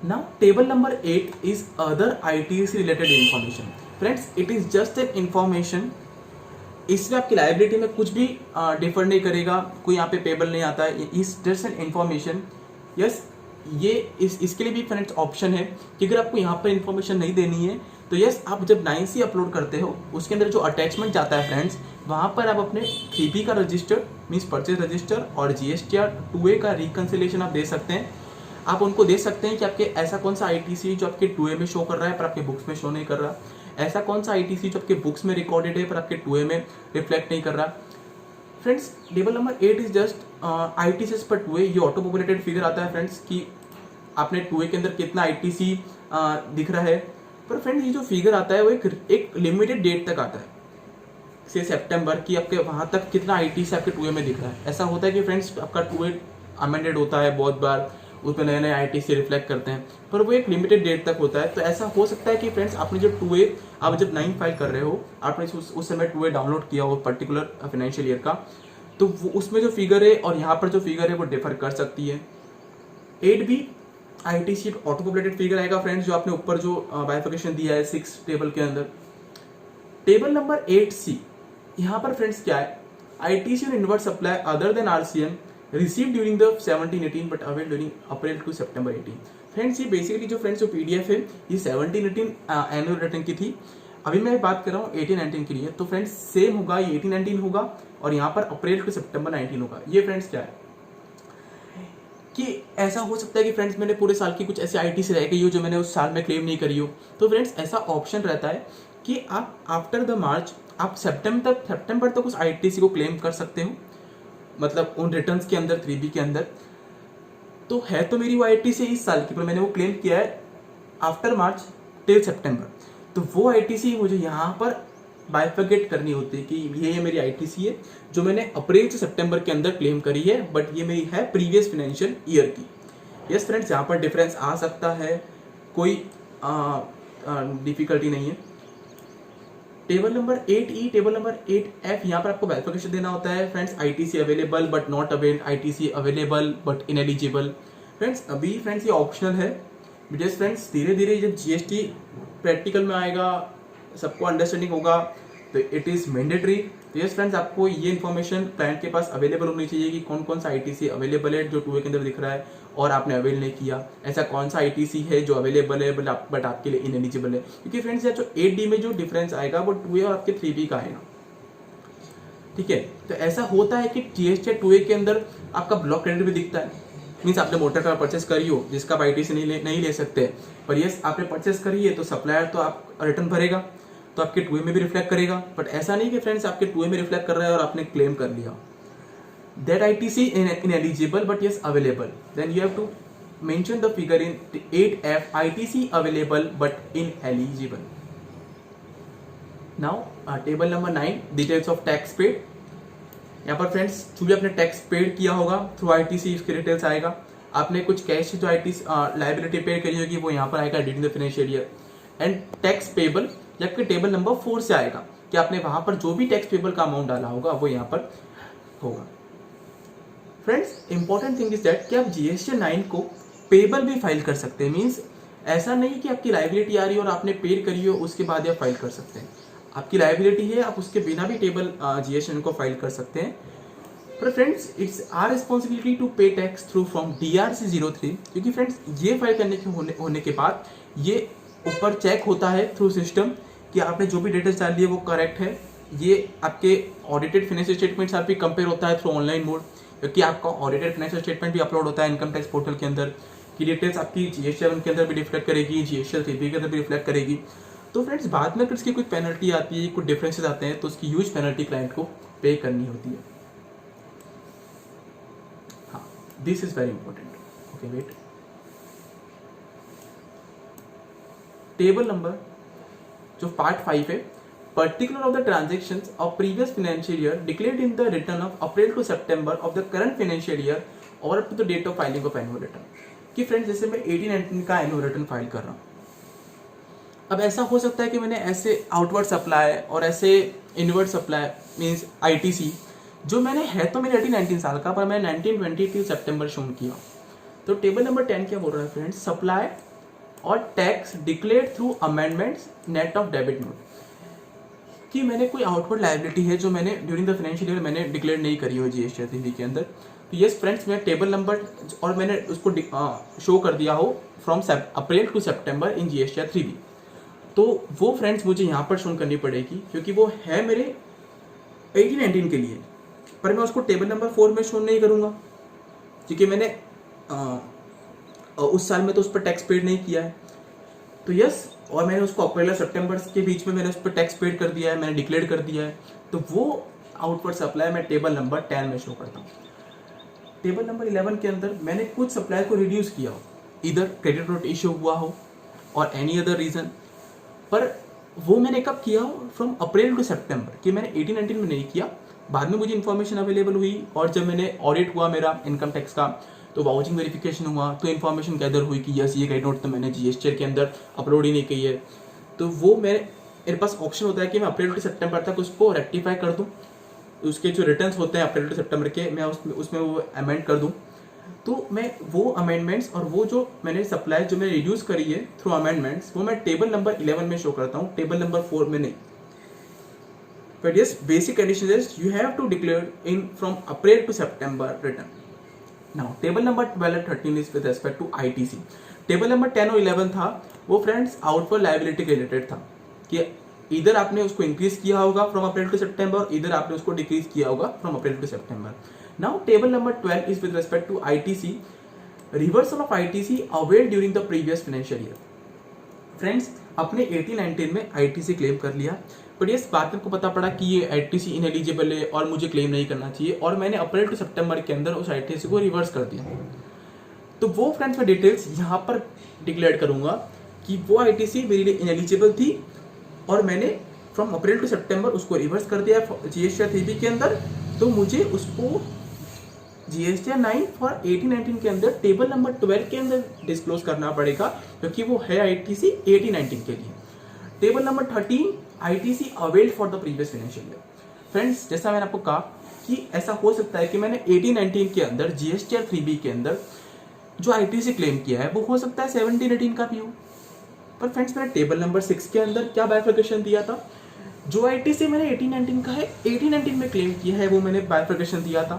Now table number 8 is other ITC related information. Friends it is just an information, इसमें आपकी लाइबिलिटी में कुछ भी डिफर नहीं करेगा, कोई यहाँ पे पेबल नहीं आता है, is just an information. Yes, ये इसके लिए भी फ्रेंड्स ऑप्शन है कि अगर आपको यहाँ पर इन्फॉर्मेशन नहीं देनी है तो यस, आप जब 9C अपलोड करते हो उसके अंदर जो अटैचमेंट जाता है फ्रेंड्स, वहाँ पर आप अपने 3B का रजिस्टर मीन्स परचेज रजिस्टर और GSTR 2A का रिकन्सिलेशन आप दे सकते हैं। आप उनको दे सकते हैं कि आपके ऐसा कौन सा ITC जो आपके 2A में शो कर रहा है पर आपके बुक्स में शो नहीं कर रहा, ऐसा कौन सा ITC जो आपके बुक्स में रिकॉर्डेड है पर आपके 2A में रिफ्लेक्ट नहीं कर रहा। Friends table number 8 is just ITC पर 2A, ये ऑटो पॉपुलेटेड फिगर आता है फ्रेंड्स कि आपने 2A के अंदर कितना ITC दिख रहा है। पर फ्रेंड्स ये जो फिगर आता है वो एक लिमिटेड डेट तक आता है, से सितंबर की आपके वहाँ तक कितना ITC आपके 2A में दिख रहा है। ऐसा होता है कि फ्रेंड्स आपका 2A अमेंडेड होता है बहुत बार, उसमें नए नए ITC रिफ्लेक्ट करते हैं, पर वो एक लिमिटेड डेट तक होता है। तो ऐसा हो सकता है कि फ्रेंड्स आपने जो 2A आप जब 9 फाइल कर रहे हो, आपने उस समय 2A डाउनलोड किया हो पर्टिकुलर फाइनेंशियल ईयर का, तो वो उसमें जो फिगर है और यहाँ पर जो फिगर है वो डिफर कर सकती है। 8B ITC auto populated figure आएगा फ्रेंड्स, जो आपने ऊपर जो बाइफिकेशन दिया है 6 टेबल के अंदर। टेबल नंबर 8C, यहाँ पर फ्रेंड्स क्या है, ITC और inward supply other than RCM receive during the 17-18 but avail during April to September 18। Friends ये बेसिकली जो फ्रेंड्स जो PDF है ये 17-18 एनुअल रिटर्न की थी, अभी मैं बात कर रहा हूँ 18-19 के लिए। तो फ्रेंड्स सेम होगा, ये 18-19 होगा और यहाँ पर अप्रैल टू सितंबर 19 होगा। ये फ्रेंड्स क्या है कि ऐसा हो सकता है कि फ्रेंड्स मैंने पूरे साल की कुछ ऐसी ITC रह गई हो जो मैंने उस साल में क्लेम नहीं करी हो, तो फ्रेंड्स ऐसा ऑप्शन रहता है कि आप आफ्टर द मार्च आप सितंबर तक उस ITC को क्लेम कर सकते हो, मतलब उन रिटर्न्स के अंदर 3B के अंदर। तो है तो मेरी वो ITC इस साल की, पर मैंने वो क्लेम किया है आफ्टर मार्च टिल सितंबर, तो वो ITC मुझे यहाँ पर बाइफर्केट करनी होती है कि ये मेरी ITC है जो मैंने अप्रैल से सितंबर के अंदर क्लेम करी है, बट ये मेरी है प्रीवियस फाइनेंशियल ईयर की। यस फ्रेंड्स, यहाँ पर डिफरेंस आ सकता है, कोई डिफिकल्टी नहीं है। Table number 8E, table number 8F, यहाँ पर आपको बाइफर्केशन देना होता है friends, ITC available but not avail, ITC available but ineligible. Friends अभी फ्रेंड्स ये ऑप्शनल है, बिकॉज फ्रेंड्स धीरे धीरे जब GST प्रैक्टिकल में आएगा, सबको अंडरस्टैंडिंग होगा, तो इट इज़ मैंडेटरी। तो यस फ्रेंड्स, आपको ये इन्फॉर्मेशन क्लाइंट के पास अवेलेबल होनी चाहिए कि कौन कौन सा ITC अवेलेबल है जो 2A के अंदर दिख रहा है और आपने अवेल नहीं किया, ऐसा कौन सा ITC है जो अवेलेबल है बट आपके लिए इनएलिजिबल है। क्योंकि फ्रेंड्स यार जो 8D में जो डिफरेंस आएगा वो 2A और आपके 3B का आएगा, ठीक है। तो ऐसा होता है कि GST 2A के अंदर आपका ब्लॉक क्रेडिट भी दिखता है, मीन्स आपने मोटर कार परचेस करी हो जिसका आप ITC नहीं ले सकते, पर यस आपने परचेस करी है तो सप्लायर तो आप रिटर्न भरेगा, तो आपके 2A में भी रिफ्लेक्ट करेगा। बट ऐसा नहीं कि फ्रेंड्स आपके 2A में रिफ्लेक्ट कर रहा है और आपने क्लेम कर लिया, that ITC ineligible but yes available, then you have to mention the figure in 8F, ITC available but ineligible. Now table number 9, details of tax paid. यहाँ पर फ्रेंड्स जो भी आपने टैक्स पेड किया होगा थ्रू ITC इसके details आएगा। आपने कुछ कैश जो ITC लाइबिलिटी पे करी होगी वो यहाँ पर आएगा during the financial year. And tax payable जबकि टेबल नंबर 4 से आएगा कि आपने वहां पर जो भी टैक्स पेबल का अमाउंट डाला होगा वो यहाँ पर होगा। Friends important thing is that कि आप GST 9 को पेबल भी फाइल कर सकते हैं, मीन्स ऐसा नहीं कि आपकी लाइबिलिटी आ रही है और आपने पेड करी हो उसके बाद आप फाइल कर सकते हैं। आपकी लाइबिलिटी है, आप उसके बिना भी टेबल GST 9 को फाइल कर सकते हैं। पर friends it's our responsibility to pay tax through from DRC 03, क्योंकि फ्रेंड्स ये फाइल करने के होने के बाद ये ऊपर चेक होता है थ्रू सिस्टम कि आपने जो भी डिटेल्स डाल दिए वो करेक्ट है। ये आपके ऑडिटेड फाइनेंशियल स्टेटमेंट्स आप भी कंपेयर होता है थ्रू ऑनलाइन मोड, क्योंकि आपका ऑडिटेड फाइनेंशियल स्टेटमेंट भी अपलोड होता है इनकम टैक्स पोर्टल के अंदर, की डिटेल्स आपकी GST 7 के अंदर भी रिफ्लेक्ट करेगी, GST 3B के अंदर भी रिफ्लेक्ट करेगी। तो फ्रेंड्स बाद में अगर इसकी कोई पेनल्टी आती है, कुछ डिफरेंसेस आते हैं तो उसकी ह्यूज पेनल्टी क्लाइंट को पे करनी होती है। हाँ, this is very important. Okay wait, table number जो पार्ट 5 है, particular of the transactions of previous financial year declared in the return of April to September of the current financial year और up to the date of filing of annual return. कि friends जैसे मैं 18-19 का annual return file कर रहा हूँ, अब ऐसा हो सकता है कि मैंने ऐसे आउटवर्ड सप्लाई और ऐसे इनवर्ड सप्लाई मीन्स ITC जो मैंने है तो मेरे 18-19 साल का, पर मैं 19-20 सितंबर शो किया। तो टेबल नंबर 10 क्या बोल रहा है फ्रेंड्स, सप्लाई और tax declared through amendments net of debit note, कि मैंने कोई आउटवर्ड लायबिलिटी है जो मैंने ड्यूरिंग द फाइनेंशियल ईयर मैंने डिक्लेयर नहीं करी हो GST 3B के अंदर। तो यस फ्रेंड्स, मैं टेबल नंबर और मैंने उसको शो कर दिया हो from April to September in GST 3B, तो वो फ्रेंड्स मुझे यहाँ पर शो करनी पड़ेगी क्योंकि वो है मेरे 18-19 के लिए, पर मैं उसको टेबल नंबर 4 में शो नहीं करूँगा क्योंकि मैंने उस साल में तो उस पर टैक्स पेड नहीं किया है। तो यस, और मैंने उसको अप्रैल और सितंबर के बीच में मैंने उस पर टैक्स पेड कर दिया है, मैंने डिक्लेयर कर दिया है, तो वो आउटवर्ड सप्लाई मैं टेबल नंबर 10 में शो करता हूँ। टेबल नंबर 11 के अंदर मैंने कुछ सप्लाई को रिड्यूस किया हो, इधर क्रेडिट नोट इशू हुआ हो और एनी अदर रीजन, पर वो मैंने कब किया हो, फ्रॉम अप्रैल टू सितंबर, कि मैंने 18-19 में नहीं किया। बाद में मुझे इन्फॉर्मेशन अवेलेबल हुई और जब मैंने ऑडिट हुआ मेरा इनकम टैक्स का, तो वाउचिंग वेरिफिकेशन हुआ, तो इन्फॉर्मेशन गैदर हुई कि यस ये क्रेडिट नोट तो मैंने GST के अंदर अपलोड ही नहीं की है। तो वो मेरे पास ऑप्शन होता है कि मैं अप्रैल टू सितंबर तक उसको रेक्टिफाई कर दूं, उसके जो रिटर्न्स होते हैं अप्रैल टू सितंबर के, मैं उसमें वो अमेंड कर दूं। तो मैं वो अमेंडमेंट्स और वो जो मैंने सप्लाई जो मैंने रिड्यूस करी है थ्रू अमेंडमेंट्स, वो मैं टेबल नंबर 11 में शो करता हूँ, टेबल नंबर 4 में नहीं। But yes, basic condition is you have to declare in from April to September return. Now table number 12 and 13 is with respect to ITC. Table number 10 और 11 था वो friends outward liability के related था कि इधर आपने उसको इंक्रीज किया होगा फ्रॉम अप्रैल टू सितंबर, इधर आपने उसको डिक्रीज किया होगा from April to September. Now table number 12 is with respect to ITC. Reversal of ITC availed during the previous financial year. Friends अपने 18-19 में ITC क्लेम कर लिया, बट ये बात को पता पड़ा कि ये ITC इनएलिजिबल है और मुझे क्लेम नहीं करना चाहिए, और मैंने अप्रैल टू सितंबर के अंदर उस ITC को रिवर्स कर दिया. तो वो फ्रेंड्स मैं डिटेल्स यहाँ पर डिक्लेयर करूंगा कि वो ITC मेरे लिए इनएलिजिबल थी और मैंने फ्रॉम अप्रैल टू सितंबर उसको रिवर्स कर दिया GSTR 3B के अंदर. तो मुझे उसको GSTR 9 फॉर 18-19 के अंदर टेबल नंबर 12 के अंदर डिस्क्लोज करना पड़ेगा क्योंकि वो है ITC 18-19 के लिए. Table number 13 ITC availed for the previous financial year. Friends जैसा मैंने आपको कहा कि ऐसा हो सकता है कि मैंने 18-19 के अंदर GSTR 3B के अंदर जो ITC क्लेम किया है वो हो सकता है 17-18 का भी हो. पर फ्रेंड्स मैंने टेबल नंबर 6 के अंदर क्या बाइफर्केशन दिया था, जो ITC मैंने 18-19 का है 18-19 में क्लेम किया है वो मैंने बाइफर्केशन दिया था.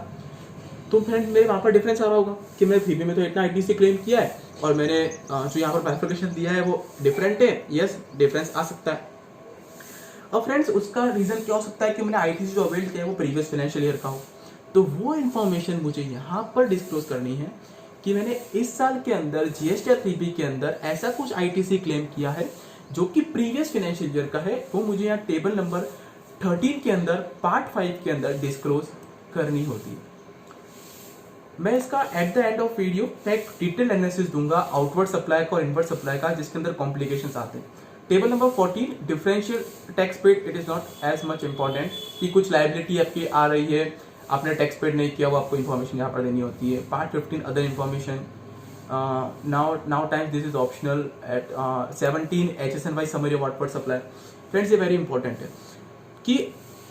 तो फ्रेंड्स मेरे वहाँ पर डिफरेंस आ रहा होगा कि मैंने 3B में तो इतना ITC क्लेम किया है और मैंने जो यहाँ पर बाइफर्केशन दिया है वो डिफरेंट है. यस, डिफरेंस आ सकता है. अब फ्रेंड्स उसका रीजन क्या हो सकता है कि मैंने ITC जो अवेल किया है वो प्रीवियस फाइनेंशियल ईयर का हो. तो वो इन्फॉर्मेशन मुझे यहाँ पर डिस्क्लोज करनी है कि मैंने इस साल के अंदर GSTR 3B के अंदर ऐसा कुछ ITC क्लेम किया है जो कि प्रीवियस फाइनेंशियल ईयर का है. वो मुझे यहाँ टेबल नंबर 13 के अंदर पार्ट 5 के अंदर डिस्क्लोज करनी होती है. मैं इसका at the end of video मैं एक डिटेल एनालिसिस दूंगा आउटवर्ड सप्लाई का और इनवर्ड सप्लाई का, जिसके अंदर कॉम्प्लिकेशंस आते हैं. Table number 14 differential tax paid, it is not as much important कि कुछ लाइबिलिटी आपकी आ रही है, आपने टैक्स पेड नहीं किया, वो आपको इन्फॉर्मेशन यहाँ पर देनी होती है. Part 15 other information. Now times this is optional. At 17 HSNY summary of outward supply. Friends ये वेरी इंपॉर्टेंट है कि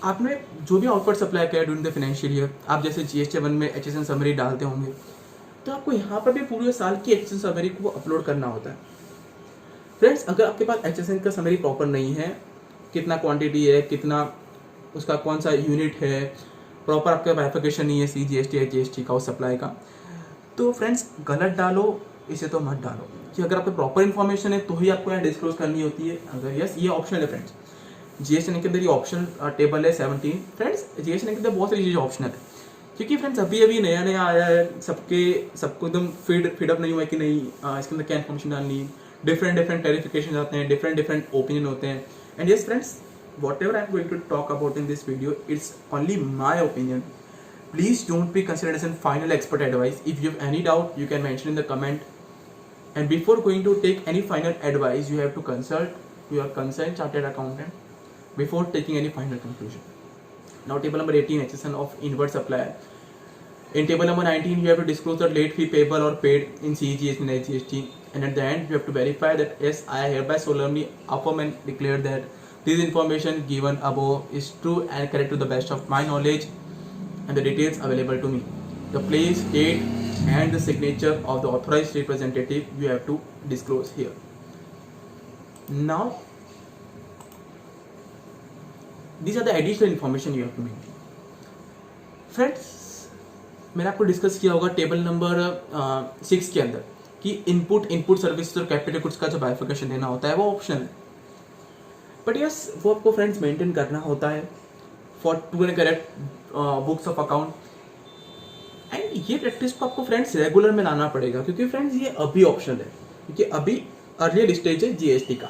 आपने जो भी आउटवर्ड सप्लाई किया ड्यूरिंग द फाइनेंशियल ईयर, आप जैसे GST 1 में HSN समरी डालते होंगे तो आपको यहाँ पर भी पूरे साल की HSN समरी को अपलोड करना होता है. फ्रेंड्स अगर आपके पास HSN का समरी प्रॉपर नहीं है, कितना क्वांटिटी है, कितना उसका कौन सा यूनिट है, प्रॉपर आपका बाइफर्केशन नहीं है CGST या GST का उस सप्लाई का, तो फ्रेंड्स गलत डालो, इसे तो मत डालो. कि अगर आपको प्रॉपर इन्फॉर्मेशन है तो ही आपको यहाँ डिस्क्लोज करनी होती है. अगर यस ये ऑप्शनल है फ्रेंड्स. GST के अंदर ये ऑप्शन टेबल है 17. फ्रेंड्स GST के अंदर बहुत सारी चीज़ें ऑप्शनल है क्योंकि फ्रेंड्स अभी अभी नया नया आया है, सबको एकदम फीडअप नहीं हुआ है कि नहीं इसके अंदर क्या इन्फॉर्मेशन डालनी है. डिफरेंट क्लैरिफिकेशन आते हैं, डिफरेंट ओपिनियन होते हैं. And yes friends, whatever I'm going to talk about in this video, it's only my opinion. Please don't be considered as a final expert advice. If you have any doubt, you can mention in the comment. And before going to take any final advice, you have to consult your concerned chartered accountant before taking any final conclusion. Now table number 18, HSN of inward supplier. In table number 19, you have to disclose the late fee payable or paid in CGS and GST. And at the end, you have to verify that yes, I hereby solemnly affirm and declare that this information given above is true and correct to the best of my knowledge and the details available to me. The place, date and the signature of the authorized representative you have to disclose here. Now, these are the additional information you have to maintain. Friends, मैंने आपको discuss किया होगा table number 6 के अंदर कि input service और capital goods का जो बाइफर्केशन देना होता है वो ऑप्शनल है. बट यस वो आपको फ्रेंड्स मेंटेन करना होता है for true and correct books of account. And ये प्रैक्टिस को आपको फ्रेंड्स रेगुलर में लाना पड़ेगा क्योंकि फ्रेंड्स ये अभी ऑप्शनल है, क्योंकि अभी अर्लियर स्टेज है GST का.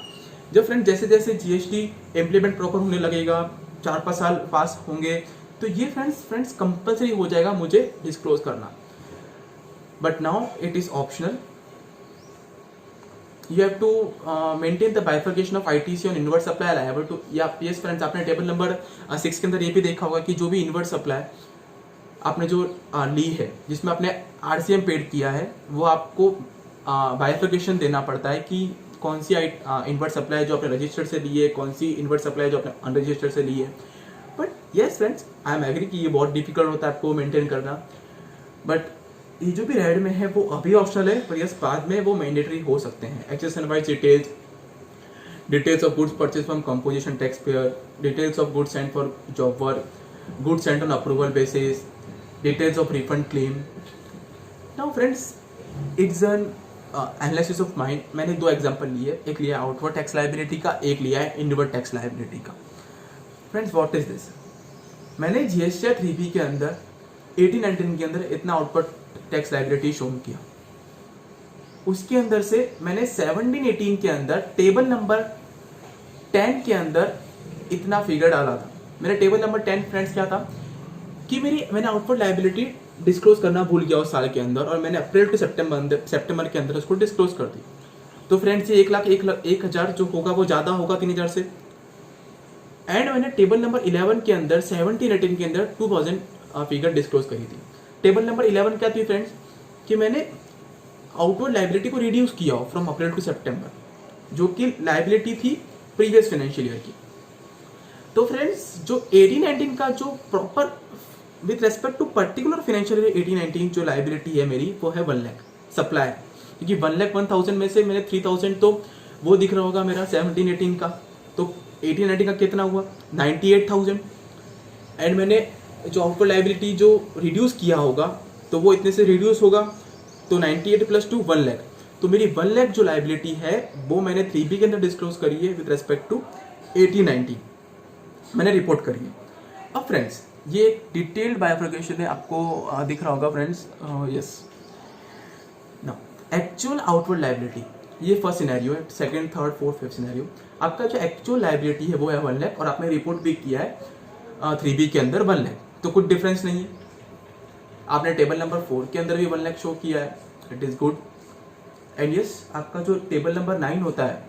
जब फ्रेंड्स जैसे जैसे GST इम्प्लीमेंट प्रॉपर होने लगेगा, 4-5 साल पास होंगे, तो ये फ्रेंड्स कंपल्सरी हो जाएगा मुझे डिस्क्लोज करना. But now it is optional. You have to maintain the bifurcation of ITC on inward supply liable to. Yes friends, आपने टेबल नंबर 6 के अंदर ये भी देखा होगा कि जो भी इनवर्ड सप्लाई आपने जो ली है जिसमें आपने RCM पेड किया है वो आपको बाइफर्केशन देना पड़ता है कि कौन सी इनवर्ड सप्लाई जो आपने रजिस्टर्ड से ली है, कौन सी इनवर्ड सप्लाई जो आपने अनरजिस्टर्ड से ली है. But yes friends, I am agree कि ये बहुत डिफिकल्ट होता है आपको मेंटेन करना. बट ये जो भी रेड में है वो अभी ऑप्शनल है, पर यस बाद में वो मैंडेटरी हो सकते हैं. HSN wise details, details of goods purchase from composition tax payer, details of goods sent for job work, goods Saint on approval basis, details of refund claim. Now friends, it's an analysis of mind. मैंने दो example लिए, एक लिया outward tax liability का, एक लिया है inward tax liability का. Friends, what is this? मैंने जीएसटी 3B के अंदर 18-19 के अंदर इतना आउटवर्ड टैक्स लायबिलिटी शो किया. उसके अंदर से मैंने 17-18 के अंदर टेबल नंबर 10 के अंदर इतना फिगर डाला था. मेरा टेबल नंबर 10 फ्रेंड्स क्या था कि मैंने आउटवर्ड लायबिलिटी डिस्क्लोज करना भूल गया उस साल के अंदर, और मैंने अप्रैल टू सितंबर के अंदर उसको डिस्क्लोज कर दी. तो फ्रेंड्स, ये 1,01,000 जो होगा वो ज़्यादा होगा 3,000 से. एंड मैंने टेबल नंबर 11 के अंदर 17-18 के अंदर 2,000 फिगर डिस्क्लोज करी थी. टेबल नंबर 11 क्या थी फ्रेंड्स कि मैंने आउटवर्ड लायबिलिटी को रिड्यूस किया फ्रॉम अप्रैल टू सितंबर, जो कि लायबिलिटी थी प्रीवियस फाइनेंशियल ईयर की. तो फ्रेंड्स, जो 18-19 का जो proper with respect to particular financial year 18-19 जो लायबिलिटी है मेरी, वो है 1 लाख सप्लाई. क्योंकि 1,01,000 में से मैंने 3,000 तो वो दिख रहा होगा मेरा 17-18 का, तो 18-19 का कितना हुआ 98,000. एंड मैंने जो आउटवर्ड लायबिलिटी जो रिड्यूस किया होगा तो वो इतने से रिड्यूस होगा, तो 98 + 2 1 लाख. तो मेरी 1 लाख जो लायबिलिटी है वो मैंने 3B के अंदर डिस्क्लोज करी है विद रेस्पेक्ट टू 18-19 मैंने रिपोर्ट करी है. अब फ्रेंड्स, ये एक डिटेल्ड बाइफर्केशन है, आपको दिख रहा होगा friends. Yes, now actual outward liability, ये फर्स्ट सिनेरियो है. Second, third, fourth, fifth scenario, आपका जो एक्चुअल लायबिलिटी है वो है 1 लाख, और आपने रिपोर्ट भी किया है 3B के अंदर 1 लाख. तो कुछ डिफरेंस नहीं है. आपने टेबल नंबर 4 के अंदर भी 1 लाख शो किया है, it is good. And yes, आपका जो टेबल नंबर 9 होता है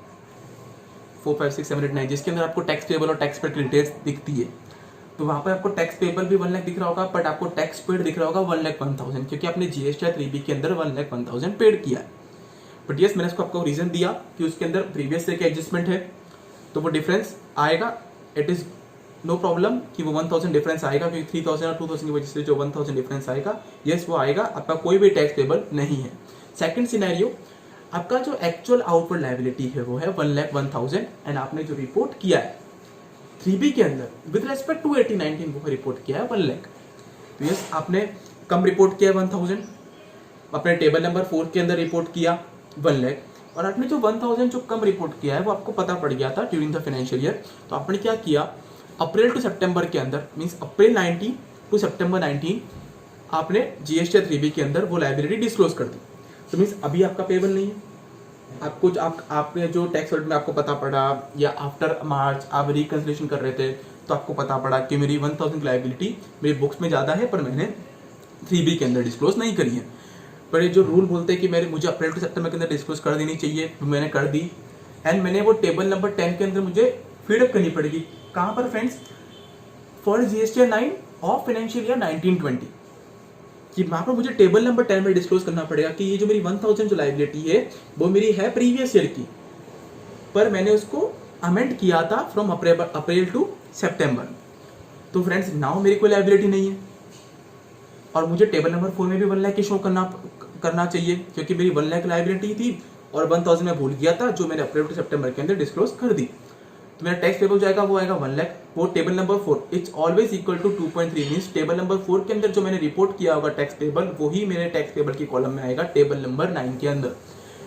4, 5, 6, 7, 8, 9, जिसके अंदर आपको टैक्स पेबल और टैक्स पेड की डिटेल्स दिखती है, तो वहाँ पर आपको टैक्स पेबल भी 1 लाख दिख रहा होगा, बट आपको टैक्स पेड दिख रहा होगा 1,01,000, क्योंकि आपने जीएसटी 3B के अंदर 1,01,000 पेड किया है. बट यस, मैंने इसको आपको रीजन दिया कि उसके अंदर प्रीवियस ईयर का एडजस्टमेंट है, तो वो डिफरेंस आएगा. इट इज नो प्रॉब्लम कि वो 1,000 डिफरेंस आएगा, क्योंकि 3,000 और 2,000 की वजह से जो 1,000 डिफरेंस आएगा, यस वो आएगा. आपका कोई भी टैक्स पेबल नहीं है. सेकंड सिनेरियो, आपका जो एक्चुअल आउटवर्ड लायबिलिटी है वो है 1,01,000, एंड आपने जो रिपोर्ट किया है 3B के अंदर विद रेस्पेक्ट टू 18-19 वो रिपोर्ट किया है 1 लाख. तो यस, आपने कम रिपोर्ट किया 1,000, अपने टेबल नंबर 4 के अंदर रिपोर्ट किया 1 लाख, और आपने जो 1,000 जो कम रिपोर्ट किया है वो आपको पता पड़ गया था ड्यूरिंग द फाइनेंशियल ईयर. तो आपने क्या किया, अप्रैल टू सितंबर के अंदर, मींस अप्रैल 19 टू सितंबर 19, आपने जीएसटी 3B के अंदर वो लायबिलिटी डिस्क्लोज कर दी. तो मींस अभी आपका पेबल नहीं है. आपको आपने जो टैक्स ऑडिट में आपको पता पड़ा, या आफ्टर मार्च आप रिकंसिलेशन कर रहे थे तो आपको पता पड़ा कि मेरी 1,000 की लायबिलिटी मेरी बुक्स में ज़्यादा है, पर मैंने 3B के अंदर डिस्क्लोज नहीं करी है. पर ये जो रूल बोलते हैं कि मुझे अप्रैल टू सितंबर के अंदर डिस्क्लोज कर देनी चाहिए, मैंने कर दी. एंड मैंने वो टेबल नंबर 10 के अंदर मुझे फीडअप करनी पड़ेगी. कहाँ पर friends, for GST 9 of financial year 19-20, कि वहाँ पर मुझे टेबल नंबर 10 में डिस्क्लोज करना पड़ेगा कि ये जो मेरी 1,000 जो लायबिलिटी है वो मेरी है प्रीवियस ईयर की, पर मैंने उसको अमेंड किया था फ्रॉम अप्रैल टू सितंबर. तो फ्रेंड्स, नाउ मेरी कोई लायबिलिटी नहीं है, और मुझे टेबल नंबर 4 में भी 1 लाख की शो करना चाहिए, क्योंकि मेरी 1 लाख लायबिलिटी थी और 1,000 में भूल गया था जो मैंने अप्रैल टू सितंबर के अंदर डिस्क्लोज कर दी. तो मेरा टैक्स पेबल जाएगा वो आएगा 1 लाख. वो table number 4 it's always equal to 2.3, means table number 4 के अंदर जो मैंने रिपोर्ट किया होगा टैक्स पेबल, वही मेरे टैक्स पेबल की कॉलम में आएगा टेबल नंबर 9 के अंदर.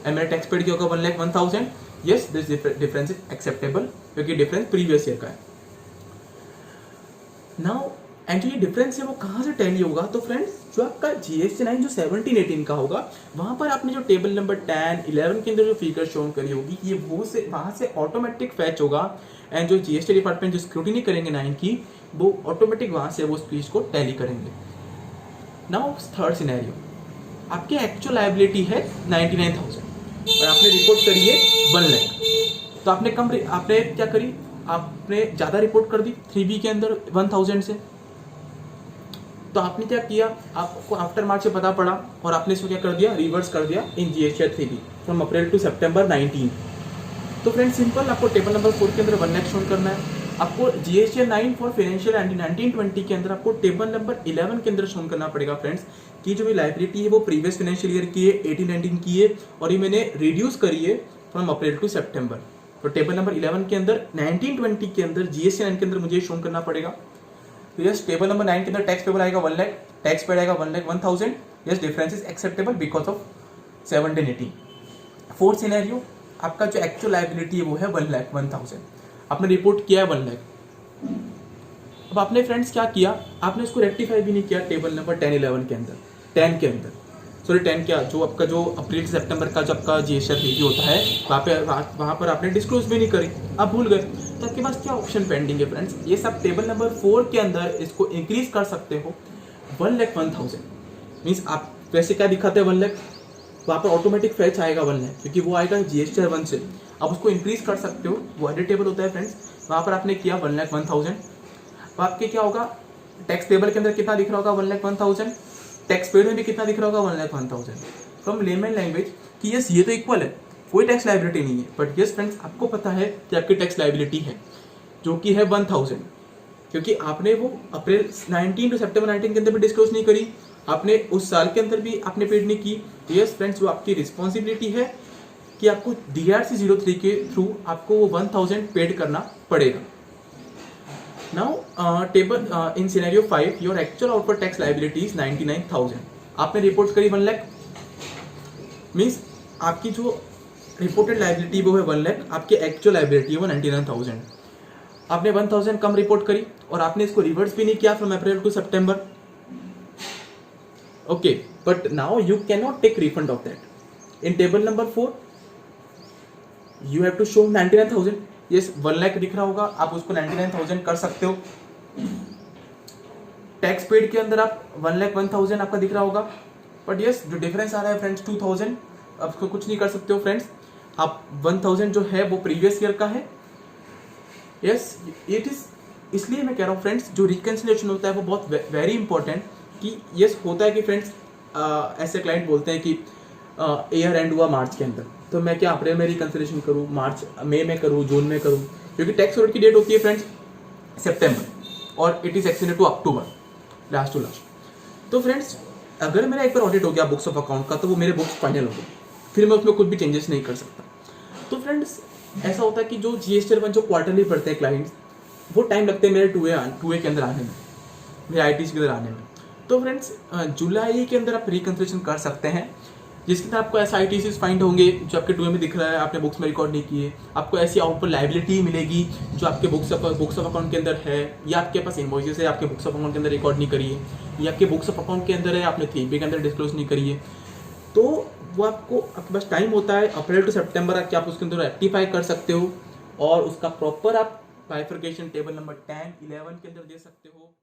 एंड मेरा टैक्स पेड किया होगा 1,01,000. Yes, this difference is acceptable, क्योंकि डिफरेंस प्रीवियस ईयर का है. नाउ, एंड जो ये डिफरेंस है वो कहाँ से टैली होगा, तो फ्रेंड्स, जो आपका जीएसटी 9 जो 17-18 का होगा, वहाँ पर आपने जो टेबल नंबर 10, 11 के अंदर जो फिगर शो करी होगी, ये वो से वहाँ से ऑटोमेटिक फैच होगा. एंड जो जीएसटी डिपार्टमेंट जो स्क्रूटिनी करेंगे 9 की, वो ऑटोमेटिक वहाँ से वो चीज को टैली करेंगे. नाउ थर्ड सिनेरियो, आपकी एक्चुअल लायबिलिटी है 99,000 और आपने रिपोर्ट करी है 1 लाख. तो आपने क्या करी, आपने ज़्यादा रिपोर्ट कर दी 3B के अंदर 1,000 से. तो आपने क्या किया, आपको आफ्टर मार्च से पता पड़ा और आपने इसको क्या कर दिया, रिवर्स कर दिया in GST 3B from April to September 19. तो फ्रेंड्स, सिंपल, आपको टेबल नंबर 4 के अंदर 1 लाख शो करना है. आपको जीएसटी 9 फॉर फाइनेंशियल 19-20 के अंदर आपको टेबल नंबर 11 के अंदर शो करना पड़ेगा फ्रेंड्स, कि जो मेरी लायबिलिटी है वो प्रीवियस फाइनेंशियल ईयर की है, 18-19 की है, और ये मैंने रिड्यूस करी है फ्रॉम अप्रैल टू सितंबर. तो टेबल नंबर 11 के अंदर 1920 के अंदर जीएसटी 9 के अंदर मुझे शो करना पड़ेगा। तो यस, टेबल नंबर 9 के अंदर टैक्स पेबल आएगा 1 लाख, टैक्स पेड आएगा 1,01,000। Yes, difference is acceptable because of 1780। Fourth scenario, आपका जो एक्चुअल लायबिलिटी है वो है 1,01,000, आपने रिपोर्ट किया है 1 लाख। अब आपने फ्रेंड्स क्या किया, आपने इसको रेक्टिफाई भी नहीं किया टेबल नंबर 10-11 के अंदर, 10 के अंदर, सॉरी 10 क्या, जो आपका जो अप्रैल से सितंबर का जो आपका जीएसटी रिव्यू होता है वहाँ पर आपने डिस्क्लोज भी नहीं करी, आप भूल गए। तो आपके पास क्या ऑप्शन पेंडिंग है फ्रेंड्स, ये सब टेबल नंबर 4 के अंदर इसको इंक्रीज कर सकते हो 1,01,000। मीन्स आप वैसे क्या दिखाते हैं 1 लाख, वहाँ पर ऑटोमेटिक फैच आएगा 1 लाख, क्योंकि वो आएगा जीएसटी 1 से। आप उसको इंक्रीज कर सकते हो, वो एडिटेबल होता है फ्रेंड्स। वहाँ पर आपने किया 1,01,000, तो आपके क्या होगा, टैक्स पेबल के अंदर कितना दिख रहा होगा 1,01,000, टैक्स पेड में भी कितना दिख रहा होगा 1,01,000। फ्रॉम लेमन लैंग्वेज कि यस ये तो इक्वल है, कोई टैक्स लायबिलिटी नहीं है, बट यस फ्रेंड्स आपको पता है कि आपकी टैक्स लायबिलिटी है जो कि है 1,000, क्योंकि आपने वो अप्रैल 19 टू सितंबर 19 के अंदर भी डिस्क्लोज नहीं करी, आपने उस साल के अंदर भी आपने पेड नहीं की। यस फ्रेंड्स, वो आपकी रिस्पॉन्सिबिलिटी है कि आपको DRC 03 के थ्रू आपको वो 1,000 पेड करना पड़ेगा। Now table in scenario 5 your actual outward tax liability is 99,000, आपने रिपोर्ट करी 1 लाख, मीन्स आपकी जो रिपोर्टेड लायबिलिटी वो है 1 लाख, आपकी एक्चुअल लायबिलिटी है वो 99,000। आपने 1,000 कम रिपोर्ट करी और आपने इसको रिवर्स भी नहीं किया from April to September, okay, but now you can not take refund of that. In table number 4 you have to show 99,000। Yes, 1 lakh दिख रहा होगा, आप उसको 99,000 कर सकते हो। टैक्स पेड के अंदर आप 1,01,000 आपका दिख रहा होगा, बट यस जो डिफरेंस आ रहा है फ्रेंड्स 2,000, आप उसको कुछ नहीं कर सकते हो फ्रेंड्स। आप 1,000 जो है वो प्रीवियस ईयर का है। यस, इट इज, इसलिए मैं कह रहा हूँ फ्रेंड्स जो रिकन्सिलेशन होता है वो बहुत वेरी इंपॉर्टेंट, कि यस होता है कि फ्रेंड्स ऐसे क्लाइंट बोलते हैं कि ईयर एंड हुआ मार्च के अंदर, तो मैं क्या अप्रैल में रिकन्सिलेशन करूँ, मार्च मई में करूँ, जून में करूँ, क्योंकि टैक्स ऑडिट की डेट होती है फ्रेंड्स सितंबर और it is extended to October last to last. तो फ्रेंड्स अगर मेरा एक बार ऑडिट हो गया बुक्स ऑफ अकाउंट का, तो वो मेरे बुक्स फाइनल हो गए, फिर मैं उसमें कुछ भी चेंजेस नहीं कर सकता। तो फ्रेंड्स ऐसा होता है कि जो जीएसटी रिटर्न जो क्वार्टरली पढ़ते हैं क्लाइंट्स, वो टाइम लगते हैं मेरे 2A के अंदर आने में, मेरे ITC के अंदर आने में। तो फ्रेंड्स जुलाई के अंदर आप रिकन्सिलेशन कर सकते हैं, जिसके अंदर आपको ऐसा ITCs फाइंड होंगे जो आपके 2A में दिख रहा है, आपने बुक्स में रिकॉर्ड नहीं किए। आपको ऐसी आउटपुट लायबिलिटी मिलेगी जो आपके बुक्स ऑफ अकाउंट के अंदर है, या आपके पास इनवॉइसेस है, आपके बुक्स ऑफ अकाउंट के अंदर रिकॉर्ड नहीं करिए, या आपके बुक्स ऑफ अकाउंट के अंदर है, आपने 3B के अंदर डिस्क्लोज नहीं करिए। तो वो आपको, आपके पास टाइम होता है अप्रैल टू सितंबर कि आप उसके अंदर रेक्टिफाई कर सकते हो, और उसका प्रॉपर आप बाइफर्केशन टेबल नंबर 10-11 के अंदर दे सकते हो।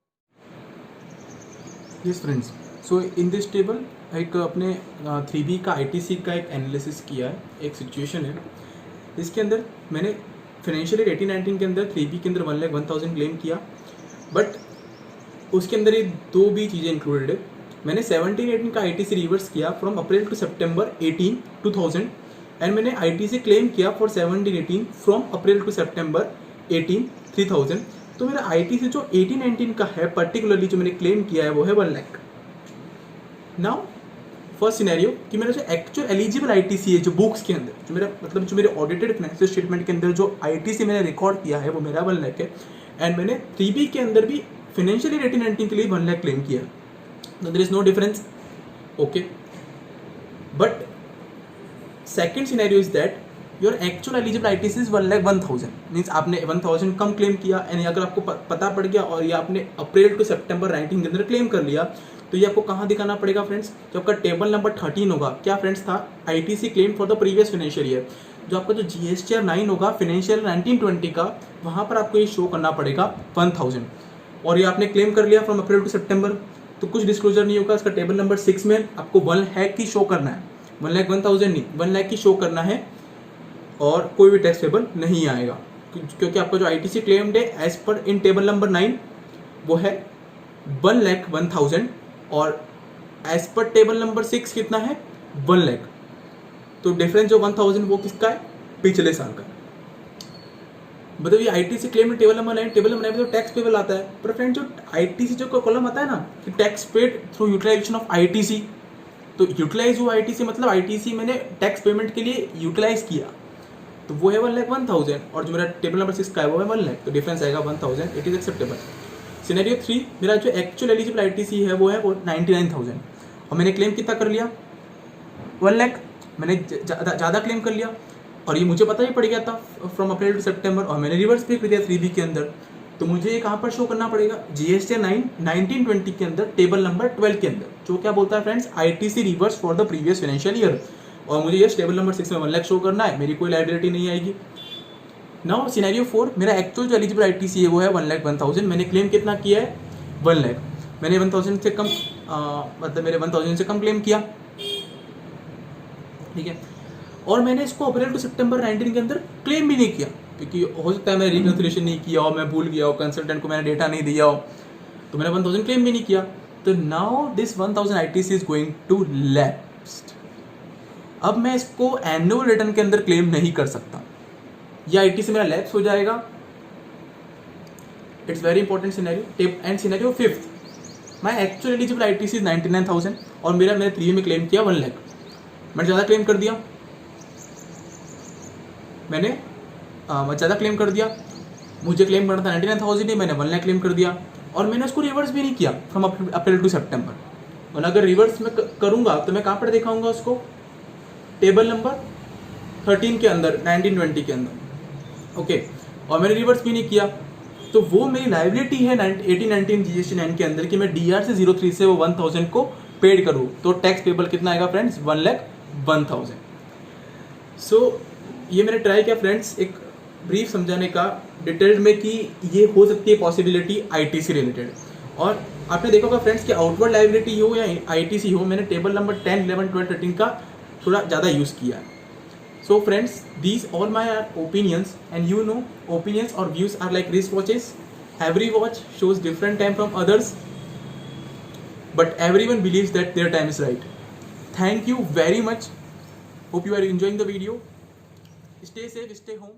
Yes friends, so in this table एक अपने 3B का ITC का एक एनालिसिस किया है, एक सिचुएशन है। इसके अंदर मैंने फाइनेंशियल ईयर 18-19 के अंदर 3B के अंदर 1,01,000 क्लेम किया, बट उसके अंदर ये 2B चीज़ें इंक्लूडेड है। मैंने 17-18 का ITC रिवर्स किया from April to September 2018, and मैंने ITC क्लेम किया for 17-18 from April to September 3,000। तो मेरा ITC जो 18-19 का है पर्टिकुलरली जो मैंने क्लेम किया है वो है 1 लाख। नाउ फर्स्ट सिनेरियो कि मेरा जो एक्चुअल एलिजिबल ITC है जो बुक्स के अंदर, जो मेरा मतलब जो मेरे ऑडिटेड फाइनेंशियल स्टेटमेंट के अंदर जो ITC मैंने रिकॉर्ड किया है वो मेरा 1 लाख है, एंड मैंने 3B के अंदर भी फाइनेंशियल ईयर 18-19 के लिए 1 लाख क्लेम किया। No, there is no difference, okay. But second scenario is that your actual eligible ITC is 1,01,000, means आपने 1,000 कम क्लेम किया, एंड अगर आपको पता पड़ गया और ये आपने अप्रैल टू सितंबर 19 के अंदर क्लेम कर लिया, तो ये आपको कहाँ दिखाना पड़ेगा फ्रेंड्स, जो आपका टेबल नंबर 13 होगा, क्या फ्रेंड्स था, ITC claim for the previous financial year. जो आपका जो GSTR 9 होगा फाइनेंशियल 19-20 का, वहाँ पर आपको ये शो करना पड़ेगा 1,000, और ये आपने क्लेम कर लिया फ्रॉम अप्रैल टू सितंबर, तो कुछ डिस्क्लोजर नहीं होगा। इसका टेबल नंबर 6 में आपको 1 लाख की शो करना है, 1,01,000 नहीं, 1 लाख की शो करना है, और कोई भी टैक्स पेबल नहीं आएगा, क्योंकि आपका जो ITC क्लेम्ड है एज पर इन टेबल नंबर 9 वो है 1,01,000, और एज पर टेबल नंबर 6 कितना है 1 लाख। तो डिफरेंस जो 1,000 वो किसका है, पिछले साल का। मतलब ये ITC claim table number 9, table number 9 में तो टैक्स पेबल आता है, पर फ्रेंड जो ITC जो कॉलम आता है ना कि tax paid through utilization of ITC, तो यूटिलाइज हुआ ITC मतलब ITC मैंने टैक्स पेमेंट के लिए यूटिलाइज किया, तो वो है 1,01,000 और जो मेरा टेबल नंबर 6 का है वो है 1 लाख, तो डिफरेंस आएगा 1,000, इट इज एक्सेप्टेबल। सिनेरियो 3, मेरा जो एक्चुअल एलिजिबल ITC है वो है 99,000 और मैंने क्लेम कितना कर लिया 1 लाख, मैंने ज़्यादा क्लेम कर लिया और ये मुझे पता ही पड़ गया था फ्रॉम अप्रैल टू सितंबर, और मैंने रिवर्स पे कर दिया 3B के अंदर। तो मुझे ये कहाँ पर शो करना पड़ेगा, GST 1920 के अंदर टेबल नंबर 12 के अंदर, जो क्या बोलता है friends, ITC reverse for the previous financial year, और मुझे ये टेबल नंबर 6 में 1 लाख शो करना है, मेरी कोई लाइबिलिटी नहीं आएगी। नाउ सिनेरियो 4, मेरा एक्चुअल जो एलिजिबल ITC है वो है 1,01,000, मैंने क्लेम कितना किया है 1 लाख, मैंने 1,000 से कम मतलब मेरे 1,000 से कम क्लेम किया, ठीक है, और मैंने इसको अप्रैल टू सितंबर 19 के अंदर क्लेम भी नहीं किया, क्योंकि हो सकता है मैं रिकन्सिलेशन नहीं किया हो, मैं भूल गया हो, कंसल्टेंट को मैंने डेटा नहीं दिया हो, तो मैंने 1,000 क्लेम भी नहीं किया। तो now this 1,000 ITC is going to lapse. अब मैं इसको एनुअल रिटर्न के अंदर क्लेम नहीं कर सकता, या ITC मेरा लैप्स हो जाएगा। It's very important scenario. And scenario 5, my actual eligible ITC is 99,000 और मैंने 3 में क्लेम किया 1 लाख, मैंने ज़्यादा क्लेम कर दिया, मैंने ज़्यादा क्लेम कर दिया, मुझे क्लेम करना था 99,000 ही, मैंने 1 लाख क्लेम कर दिया और मैंने उसको रिवर्स भी नहीं किया फ्रॉम अप्रैल टू सितंबर। और अगर रिवर्स में करूँगा तो मैं कहाँ पर दिखाऊंगा उसको, टेबल नंबर 13 के अंदर 1920 के अंदर, ओके, और मैंने रिवर्स भी नहीं किया, तो वो मेरी लाइबिलिटी है 1819 GST 9 के अंदर कि मैं DR से 03 से वो 1,000 को पेड करूँ। तो टैक्स पेबल कितना आएगा फ्रेंड्स, 1,01,000। सो ये मैंने ट्राई किया फ्रेंड्स एक ब्रीफ समझाने का डिटेल्ड में कि ये हो सकती है पॉसिबिलिटी ITC रिलेटेड। और आपने देखा होगा फ्रेंड्स कि आउटवर्ड लाइबिलिटी हो या ITC हो, मैंने टेबल नंबर 10, 11, 12, 13 का थोड़ा ज़्यादा यूज़ किया है। So friends, these all my opinions, and you know opinions or views are like wrist watches. Every watch shows different time from others, but everyone believes that their time is right. Thank you very much. Hope you are enjoying the video. Stay safe, stay home.